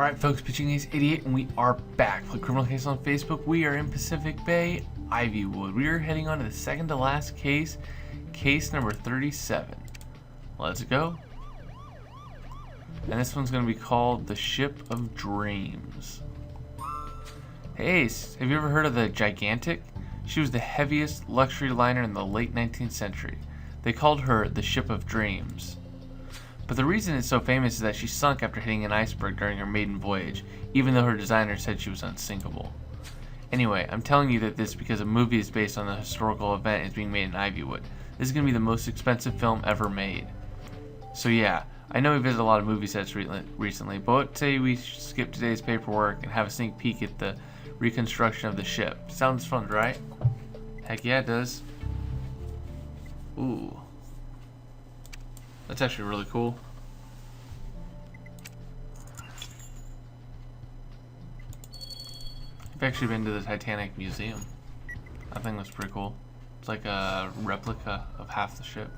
Alright folks, Pitching Ace 88 and we are back. For Criminal Case on Facebook, we are in Pacific Bay, Ivywood. We are heading on to the second to last case, case number 37. Let's go. And this one's going to be called The Ship of Dreams. Hey Ace, have you ever heard of the Gigantic? She was the heaviest luxury liner in the late 19th century. They called her the Ship of Dreams. But the reason it's so famous is that she sunk after hitting an iceberg during her maiden voyage, even though her designer said she was unsinkable. Anyway, I'm telling you that this because a movie is based on the historical event is being made in Ivywood. This is going to be the most expensive film ever made. So yeah, I know we visited a lot of movie sets recently, but what say we skip today's paperwork and have a sneak peek at the reconstruction of the ship. Sounds fun, right? Heck yeah, it does. Ooh. That's actually really cool. I've actually been to the Titanic Museum. That thing was pretty cool. It's like a replica of half the ship.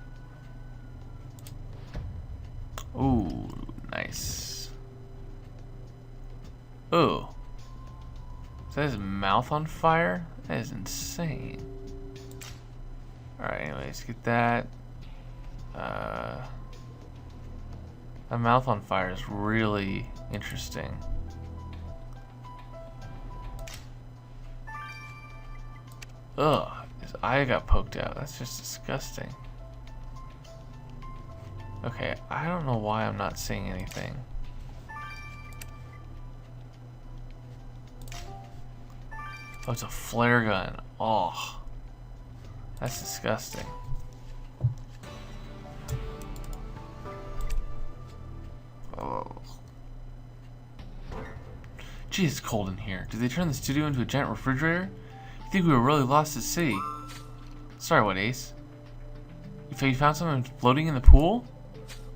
Ooh, nice. Ooh. Is that his mouth on fire? That is insane. Alright, anyways, get that. A mouth on fire is really interesting. Ugh, his eye got poked out. That's just disgusting. Okay, I don't know why I'm not seeing anything. Oh, it's a flare gun. Oh, that's disgusting. Oh. Gee, it's cold in here. Did they turn the studio into a giant refrigerator? You think we were really lost at sea? Sorry, what, Ace? You found something floating in the pool?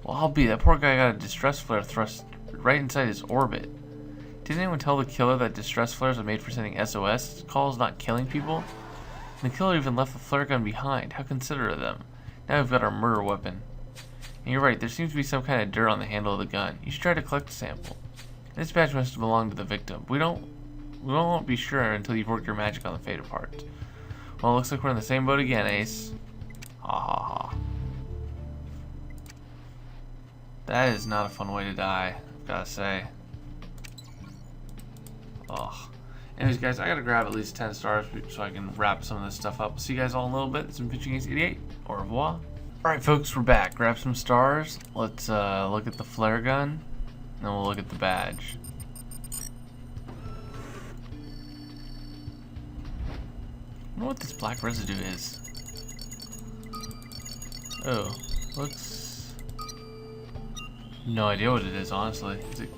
Well, I'll be. That poor guy got a distress flare thrust right inside his orbit. Didn't anyone tell the killer that distress flares are made for sending SOS calls, not killing people? And the killer even left the flare gun behind. How considerate of them. Now we've got our murder weapon. And you're right, there seems to be some kind of dirt on the handle of the gun. You should try to collect a sample. This badge must have belonged to the victim. We won't be sure until you've worked your magic on the faded parts. Well, it looks like we're in the same boat again, Ace. Ha ha ha. That is not a fun way to die, I've gotta say. Ugh. Anyways, guys, I gotta grab at least 10 stars so I can wrap some of this stuff up. See you guys all in a little bit. It's been Pitching Ace 88. Au revoir. Alright, folks, we're back. Grab some stars. Let's look at the flare gun. And then we'll look at the badge. I wonder what this black residue is. Oh, looks... No idea what it is, honestly. Is it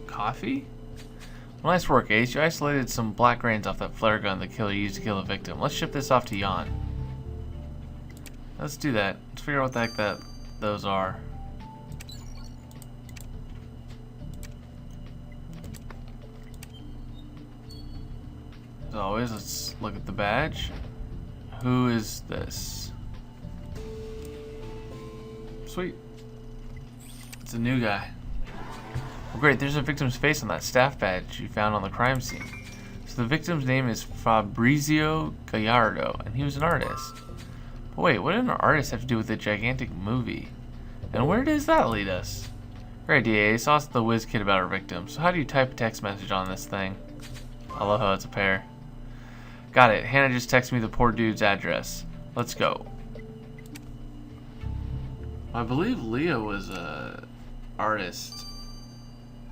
coffee? Well, nice work, Ace. You isolated some black grains off that flare gun the killer used to kill the victim. Let's ship this off to Jan. Let's do that. Let's figure out what the heck those are. As always, let's look at the badge. Who is this? Sweet. It's a new guy. Well, great, there's a victim's face on that staff badge you found on the crime scene. So the victim's name is Fabrizio Gallardo, and he was an artist. But wait, what did an artist have to do with the Gigantic movie? And where does that lead us? Great idea, Ace. Ask the whiz kid about our victim. So how do you type a text message on this thing? I love how it's a pair. Got it. Hannah just texted me the poor dude's address. Let's go. I believe Leah was a artist.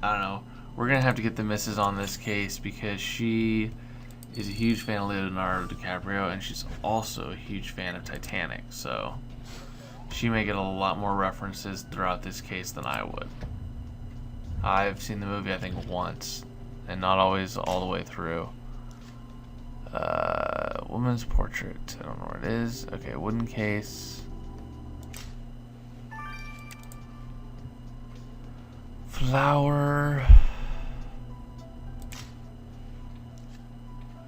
I don't know. We're gonna have to get the missus on this case because she is a huge fan of Leonardo DiCaprio and she's also a huge fan of Titanic. So she may get a lot more references throughout this case than I would. I've seen the movie I think once and not always all the way through. Woman's portrait. I don't know where it is. Okay, wooden case. Flower.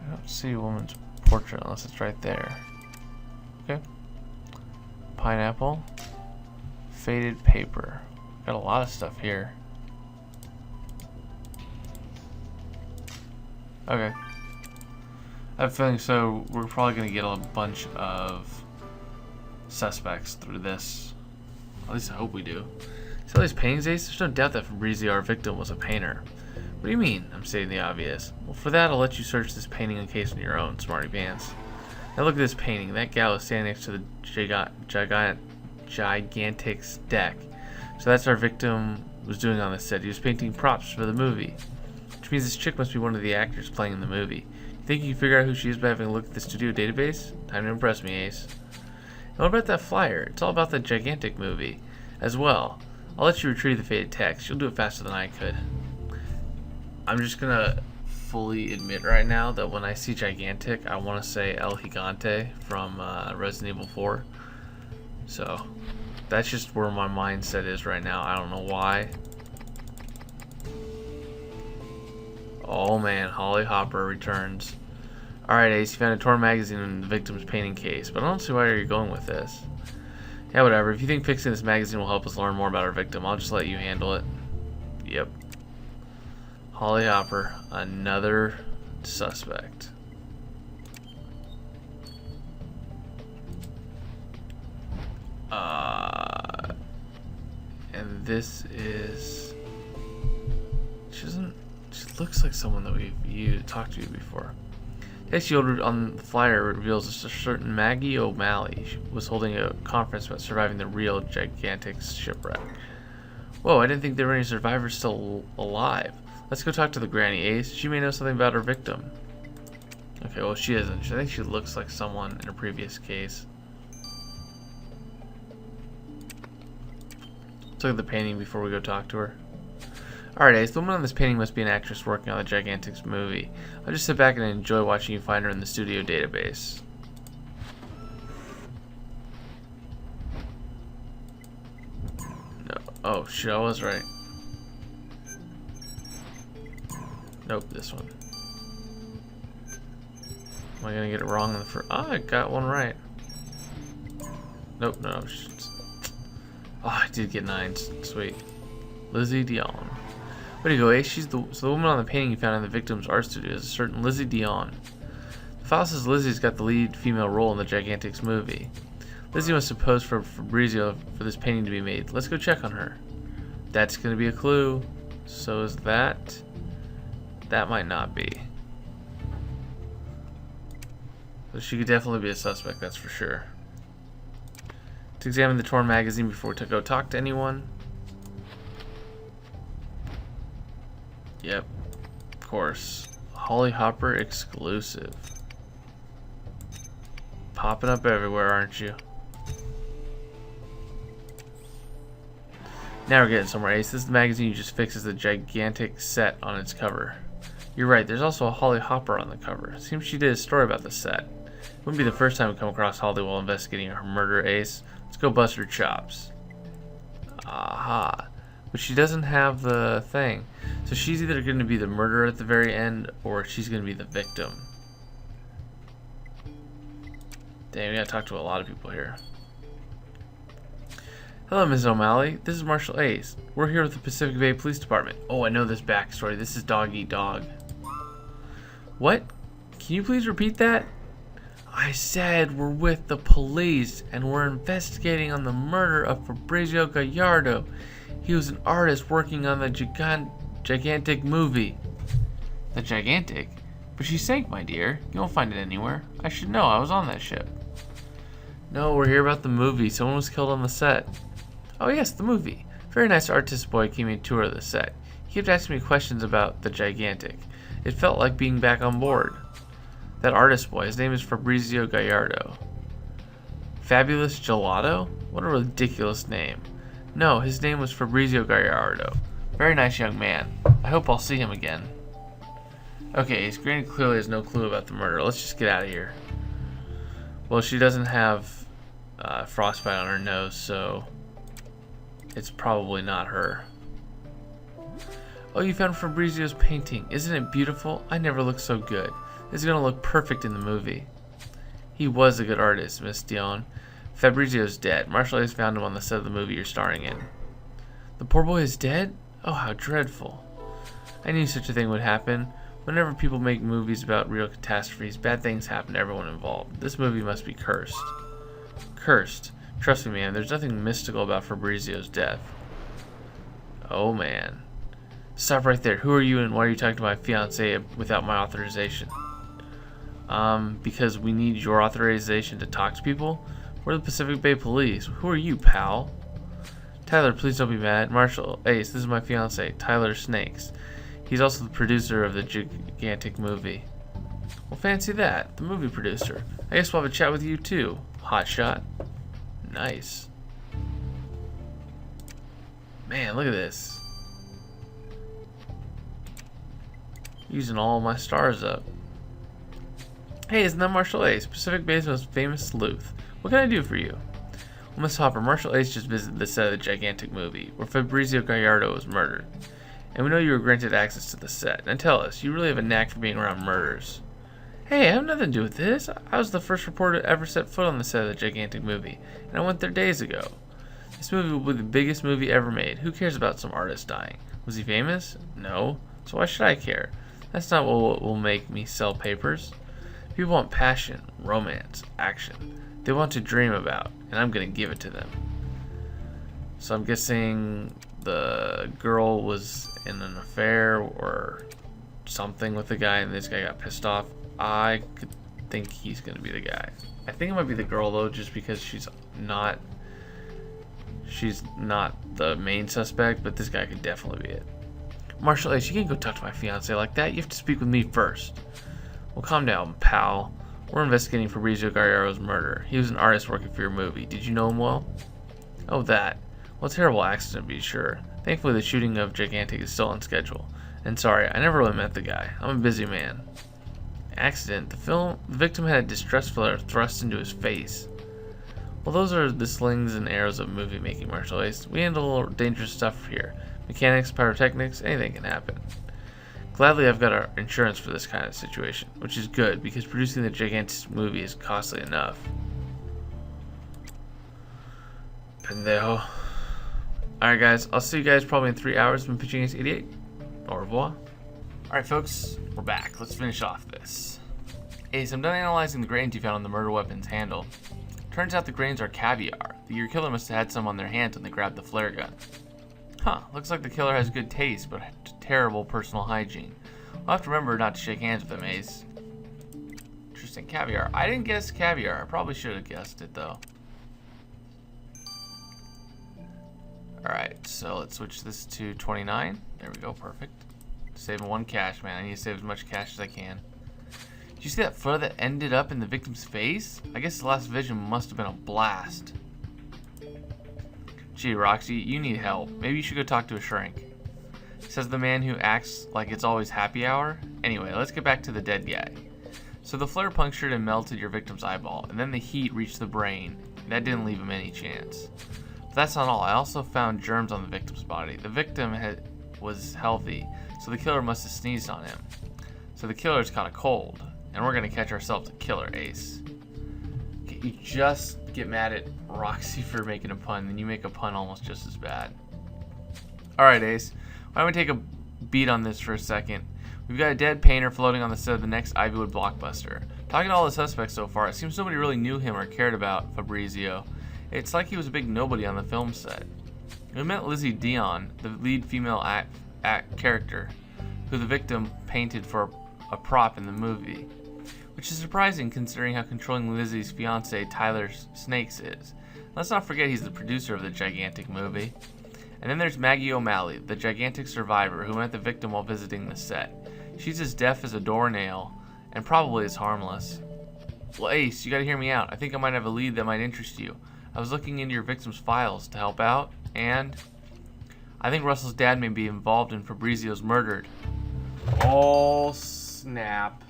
I don't see a woman's portrait unless it's right there. Okay. Pineapple. Faded paper. Got a lot of stuff here. Okay. I have a feeling so we're probably going to get a bunch of suspects through this. At least I hope we do. See all these paintings, Ace? There's no doubt that Fabrizio, our victim, was a painter. What do you mean? I'm stating the obvious. Well, for that, I'll let you search this painting and case on your own, smarty pants. Now look at this painting. That gal is standing next to the gigantic deck. So that's our victim was doing on the set. He was painting props for the movie. Which means this chick must be one of the actors playing in the movie. You think you can figure out who she is by having a look at the studio database? Time to impress me, Ace. And what about that flyer? It's all about the gigantic movie as well. I'll let you retrieve the faded text. You'll do it faster than I could. I'm just gonna fully admit right now that when I see gigantic, I want to say El Gigante from Resident Evil 4. So that's just where my mindset is right now. I don't know why. Oh man, Holly Hopper returns. Alright, Ace, you found a torn magazine in the victim's painting case, but I don't see why you're going with this. Yeah, whatever. If you think fixing this magazine will help us learn more about our victim, I'll just let you handle it. Yep. Holly Hopper, another suspect. And this is... She looks like someone that we've talked to before. Text you ordered on the flyer reveals a certain Maggie O'Malley. She was holding a conference about surviving the real gigantic shipwreck. Whoa, I didn't think there were any survivors still alive. Let's go talk to the granny, Ace. She may know something about her victim. Okay, well she isn't. I think she looks like someone in a previous case. Let's look at the painting before we go talk to her. Alright, Ace, the woman on this painting must be an actress working on the Gigantics movie. I'll just sit back and enjoy watching you find her in the studio database. No. Oh, shit, I was right. Nope, this one. Am I gonna get it wrong in the first? Oh, I got one right. Nope, no. Oh, I did get 9. Sweet. Lizzie Dion. Way to go, Ace. She's the woman on the painting you found in the victim's art studio is a certain Lizzie Dion. The file says Lizzie's got the lead female role in the Gigantics movie. Lizzie must have posed for Fabrizio for this painting to be made. Let's go check on her. That's going to be a clue. So is that. That might not be. But she could definitely be a suspect, that's for sure. Let's examine the torn magazine before we go talk to anyone. Yep, of course. Holly Hopper exclusive. Popping up everywhere, aren't you? Now we're getting somewhere, Ace. This is the magazine you just fixes the gigantic set on its cover. You're right, there's also a Holly Hopper on the cover. Seems she did a story about the set. It wouldn't be the first time we come across Holly while investigating her murder, Ace. Let's go bust her chops. Aha. But she doesn't have the thing. So she's either going to be the murderer at the very end, or she's going to be the victim. Damn, we gotta talk to a lot of people here. Hello, Ms. O'Malley. This is Marshal Ace. We're here with the Pacific Bay Police Department. Oh, I know this backstory. This is Dog Eat Dog. What? Can you please repeat that? I said we're with the police, and we're investigating on the murder of Fabrizio Gallardo. He was an artist working on the gigantic movie. The gigantic? But she sank, my dear. You won't find it anywhere. I should know. I was on that ship. No, we're here about the movie. Someone was killed on the set. Oh yes, the movie. Very nice artist boy gave me a tour of the set. He kept asking me questions about the gigantic. It felt like being back on board. That artist boy, his name is Fabrizio Gallardo. Fabulous Gelato? What a ridiculous name. No, his name was Fabrizio Gallardo. Very nice young man. I hope I'll see him again. Okay, his granny clearly has no clue about the murder. Let's just get out of here. Well, she doesn't have frostbite on her nose, so it's probably not her. Oh, you found Fabrizio's painting. Isn't it beautiful? I never looked so good. This is going to look perfect in the movie. He was a good artist, Miss Dion. Fabrizio's dead. Marshal Ace found him on the set of the movie you're starring in. The poor boy is dead? Oh, how dreadful. I knew such a thing would happen. Whenever people make movies about real catastrophes, bad things happen to everyone involved. This movie must be cursed. Cursed. Trust me, man, there's nothing mystical about Fabrizio's death. Oh, man. Stop right there. Who are you and why are you talking to my fiancée without my authorization? Because we need your authorization to talk to people? We're the Pacific Bay Police. Who are you, pal? Tyler, please don't be mad. Marshall, Ace, this is my fiancé, Tyler Snakes. He's also the producer of the gigantic movie. Well, fancy that. The movie producer. I guess we'll have a chat with you, too. Hotshot. Nice. Man, look at this. Using all my stars up. Hey, isn't that Marshall Ace, Pacific Bay's most famous sleuth? What can I do for you? Well, Miss Hopper, Marshall Ace just visited the set of the gigantic movie, where Fabrizio Gallardo was murdered. And we know you were granted access to the set. Now tell us, you really have a knack for being around murders. Hey, I have nothing to do with this. I was the first reporter to ever set foot on the set of the gigantic movie, and I went there days ago. This movie will be the biggest movie ever made. Who cares about some artist dying? Was he famous? No. So why should I care? That's not what will make me sell papers. People want passion, romance, action. They want to dream about, and I'm going to give it to them. So I'm guessing the girl was in an affair or something with the guy, and this guy got pissed off. I could think he's going to be the guy. I think it might be the girl, though, just because she's not the main suspect, but this guy could definitely be it. Marshall Ace, you can't go talk to my fiancé like that. You have to speak with me first. Well, calm down, pal. We're investigating Fabrizio Gallardo's murder. He was an artist working for your movie. Did you know him well? Oh, that. Well, a terrible accident, to be sure. Thankfully, the shooting of Gigantic is still on schedule. And sorry, I never really met the guy. I'm a busy man. Accident? The victim had a distress flare thrust into his face. Well, those are the slings and arrows of movie making, Marshall Ace. We handle dangerous stuff here. Mechanics, pyrotechnics, anything can happen. Gladly, I've got our insurance for this kind of situation, which is good because producing the gigantic movie is costly enough. Pendejo. Alright guys, I'll see you guys probably in 3 hours from Pitching Ace 88. Au revoir. Alright folks, we're back. Let's finish off this. Ace, I'm done analyzing the grains you found on the murder weapon's handle. Turns out the grains are caviar. Your killer must have had some on their hands when they grabbed the flare gun. Huh, looks like the killer has good taste, but terrible personal hygiene. I'll have to remember not to shake hands with him, Ace. Interesting, caviar. I didn't guess caviar. I probably should have guessed it, though. Alright, so let's switch this to 29. There we go, perfect. Saving 1 cash, man. I need to save as much cash as I can. Did you see that photo that ended up in the victim's face? I guess the last vision must have been a blast. Gee, Roxy, you need help. Maybe you should go talk to a shrink. Says the man who acts like it's always happy hour. Anyway, let's get back to the dead guy. So the flare punctured and melted your victim's eyeball, and then the heat reached the brain. That didn't leave him any chance. But that's not all. I also found germs on the victim's body. The victim was healthy, so the killer must have sneezed on him. So the killer's caught a cold, and we're going to catch ourselves a killer, Ace. You just get mad at Roxy for making a pun, then you make a pun almost just as bad. Alright, Ace. Why don't we take a beat on this for a second? We've got a dead painter floating on the set of the next Ivywood blockbuster. Talking to all the suspects so far, it seems nobody really knew him or cared about Fabrizio. It's like he was a big nobody on the film set. We met Lizzie Dion, the lead female character, who the victim painted for a prop in the movie. Which is surprising considering how controlling Lizzie's fiancé Tyler Snakes is. Let's not forget he's the producer of the gigantic movie. And then there's Maggie O'Malley, the gigantic survivor who met the victim while visiting the set. She's as deaf as a doornail, and probably as harmless. Well, Ace, you gotta hear me out. I think I might have a lead that might interest you. I was looking into your victim's files to help out, and I think Russell's dad may be involved in Fabrizio's murder. Oh, snap.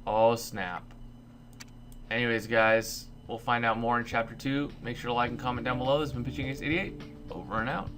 Oh, snap. Anyways, guys, we'll find out more in Chapter 2. Make sure to like and comment down below. This has been Pitching Ace 88. Over and out.